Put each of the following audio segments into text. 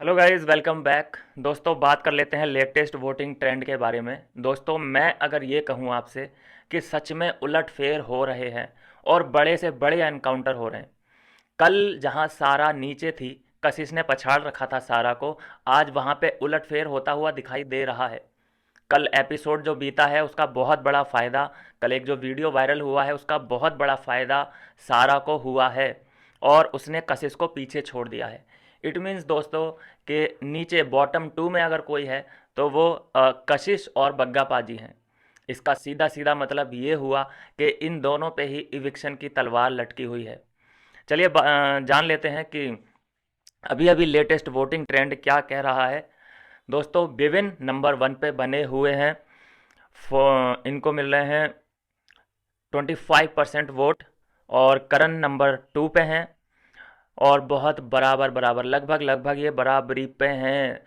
Hello guys, welcome back. दोस्तों, बात कर लेते हैं लेटेस्ट वोटिंग ट्रेंड के बारे में। दोस्तों, मैं अगर ये कहूँ आपसे कि सच में उलटफेर हो रहे हैं और बड़े से बड़े एनकाउंटर हो रहे हैं। कल जहाँ सारा नीचे थी, कशिश ने पछाड़ रखा था सारा को, आज वहाँ पे उलटफेर होता हुआ दिखाई दे रहा है। कल एपिसोड जो बीता है उसका बहुत बड़ा फ़ायदा, कल एक जो वीडियो वायरल हुआ है उसका बहुत बड़ा फ़ायदा सारा को हुआ है और उसने कशिश को पीछे छोड़ दिया है। इट मीन्स दोस्तों कि नीचे बॉटम टू में अगर कोई है तो वो कशिश और बग्गा पाजी हैं। इसका सीधा सीधा मतलब ये हुआ कि इन दोनों पे ही इविक्शन की तलवार लटकी हुई है। चलिए जान लेते हैं कि अभी अभी लेटेस्ट वोटिंग ट्रेंड क्या कह रहा है। दोस्तों, विविन नंबर वन पे बने हुए हैं। इनको मिल रहे हैं 25% वोट और करण नंबर टू पे हैं और बहुत बराबर बराबर लगभग लगभग ये बराबरी पे हैं।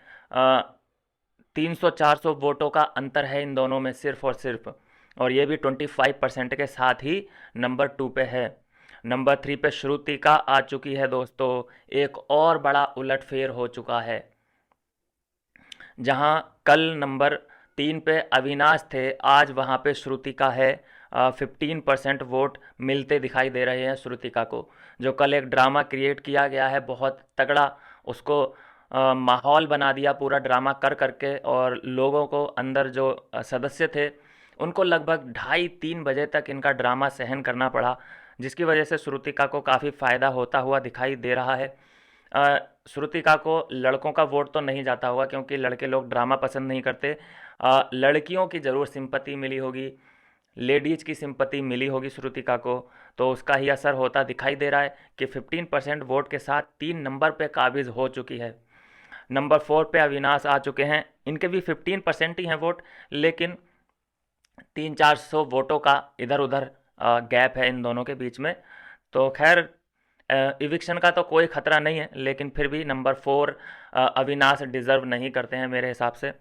300-400 वोटों का अंतर है इन दोनों में सिर्फ और सिर्फ, और ये भी 25% के साथ ही नंबर टू पे है। नंबर थ्री पे श्रुति का आ चुकी है दोस्तों। एक और बड़ा उलटफेर हो चुका है। जहां कल नंबर तीन पे अविनाश थे, आज वहां पे श्रुतिका है। 15% वोट मिलते दिखाई दे रहे हैं श्रुतिका को। जो कल एक ड्रामा क्रिएट किया गया है बहुत तगड़ा, उसको माहौल बना दिया पूरा ड्रामा कर करके, और लोगों को अंदर जो सदस्य थे उनको लगभग 2:30-3 बजे तक इनका ड्रामा सहन करना पड़ा, जिसकी वजह से श्रुतिका को काफ़ी फ़ायदा होता हुआ दिखाई दे रहा है। अ, श्रुतिका को लड़कों का वोट तो नहीं जाता होगा क्योंकि लड़के लोग ड्रामा पसंद नहीं करते। लड़कियों की ज़रूर सिंपति मिली होगी, लेडीज की सिंपति मिली होगी श्रुतिका को, तो उसका ही असर होता दिखाई दे रहा है कि 15% वोट के साथ 3 नंबर पे काबिज हो चुकी है। नंबर फोर पे अविनाश आ चुके हैं, इनके भी 15% ही हैं वोट, लेकिन 300-400 वोटों का इधर उधर गैप है इन दोनों के बीच में। तो खैर, इविक्शन का तो कोई खतरा नहीं है, लेकिन फिर भी नंबर फोर अविनाश डिज़र्व नहीं करते हैं मेरे हिसाब से।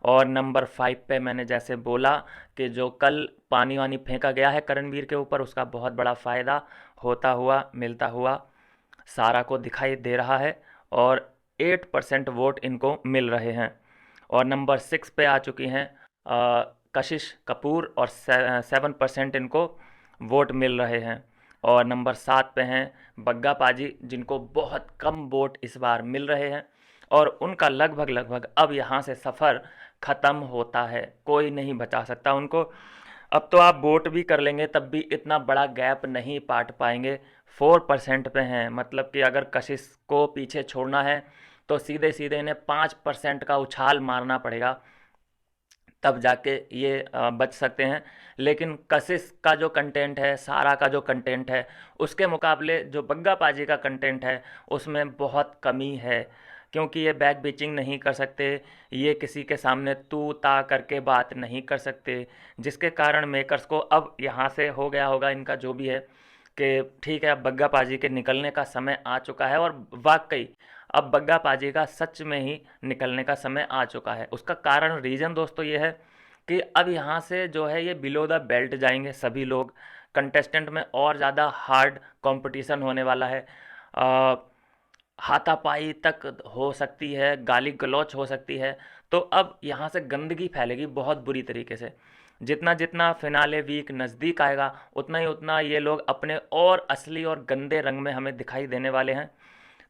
और नंबर फाइव पे मैंने जैसे बोला कि जो कल पानी वानी फेंका गया है करणवीर के ऊपर, उसका बहुत बड़ा फ़ायदा होता हुआ मिलता हुआ सारा को दिखाई दे रहा है और 8% वोट इनको मिल रहे हैं। और नंबर सिक्स पे आ चुकी हैं कशिश कपूर और 7% इनको वोट मिल रहे हैं। और नंबर सात पे हैं बग्गा पाजी, जिनको बहुत कम वोट इस बार मिल रहे हैं और उनका लगभग लगभग अब यहाँ से सफ़र ख़त्म होता है, कोई नहीं बचा सकता उनको। अब तो आप वोट भी कर लेंगे तब भी इतना बड़ा गैप नहीं पाट पाएंगे। 4% पे हैं, मतलब कि अगर कशिश को पीछे छोड़ना है तो सीधे सीधे इन्हें 5% का उछाल मारना पड़ेगा, तब जाके ये बच सकते हैं। लेकिन कशिश का जो कंटेंट है, सारा का जो कंटेंट है, उसके मुकाबले जो बग्गा पाजी का कंटेंट है उसमें बहुत कमी है, क्योंकि ये बैक बिचिंग नहीं कर सकते, ये किसी के सामने तू ता करके बात नहीं कर सकते, जिसके कारण मेकर्स को अब यहाँ से हो गया होगा इनका जो भी है कि ठीक है, अब बग्गा पाजी के निकलने का समय आ चुका है। और वाकई अब बग्गा पाजी का सच में ही निकलने का समय आ चुका है। उसका कारण, रीज़न दोस्तों ये है कि अब यहाँ से जो है ये बिलो द बेल्ट जाएंगे सभी लोग। कंटेस्टेंट में और ज़्यादा हार्ड कंपटीशन होने वाला है। हाथापाई तक हो सकती है, गाली गलौच हो सकती है। तो अब यहाँ से गंदगी फैलेगी बहुत बुरी तरीके से। जितना जितना फिनाले वीक नज़दीक आएगा उतना ही उतना ये लोग अपने और असली और गंदे रंग में हमें दिखाई देने वाले हैं।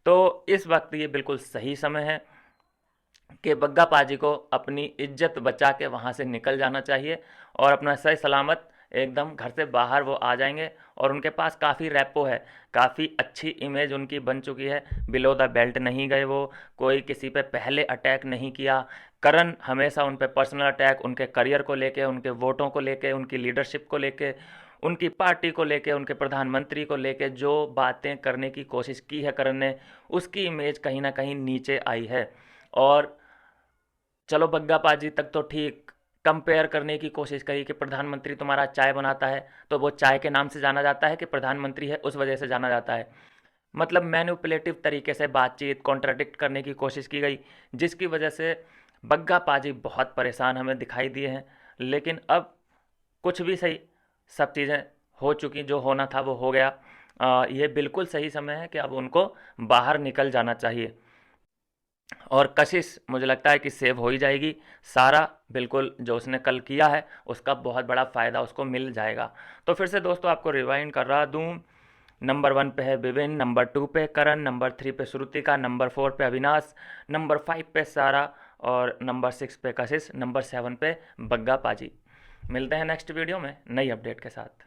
तो इस वक्त ये बिल्कुल सही समय है कि बग्गा पाजी को अपनी इज्जत बचा के वहाँ से निकल जाना चाहिए और अपना सही सलामत एकदम घर से बाहर वो आ जाएंगे। और उनके पास काफ़ी रैपो है, काफ़ी अच्छी इमेज उनकी बन चुकी है। बिलो द बेल्ट नहीं गए वो, कोई किसी पे पहले अटैक नहीं किया। करण हमेशा उन पे पर्सनल अटैक, उनके करियर को लेके, उनके वोटों को लेके, उनकी लीडरशिप को लेके, उनकी पार्टी को लेके, उनके प्रधानमंत्री को लेके जो बातें करने की कोशिश की है करण ने, उसकी इमेज कहीं ना कहीं नीचे आई है। और चलो बग्गा पाजी तक तो ठीक, कंपेयर करने की कोशिश करी कि प्रधानमंत्री तुम्हारा चाय बनाता है तो वो चाय के नाम से जाना जाता है कि प्रधानमंत्री है उस वजह से जाना जाता है। मतलब मैनिपुलेटिव तरीके से बातचीत, कॉन्ट्राडिक्ट करने की कोशिश की गई, जिसकी वजह से बग्गा पाजी बहुत परेशान हमें दिखाई दिए हैं। लेकिन अब कुछ भी सही, सब चीज़ें हो चुकी, जो होना था वो हो गया। ये बिल्कुल सही समय है कि अब उनको बाहर निकल जाना चाहिए। और कशिश मुझे लगता है कि सेव हो ही जाएगी। सारा बिल्कुल जो उसने कल किया है उसका बहुत बड़ा फ़ायदा उसको मिल जाएगा। तो फिर से दोस्तों आपको रिवाइंड कर रहा दूँ, नंबर 1 पे है विभिन्न, नंबर 2 पे करण, नंबर 3 पे श्रुतिका, नंबर 4 पे अविनाश, नंबर 5 पे सारा और नंबर 6 पे कशिश, नंबर 7 पे बग्गा पाजी। मिलते हैं नेक्स्ट वीडियो में नई अपडेट के साथ।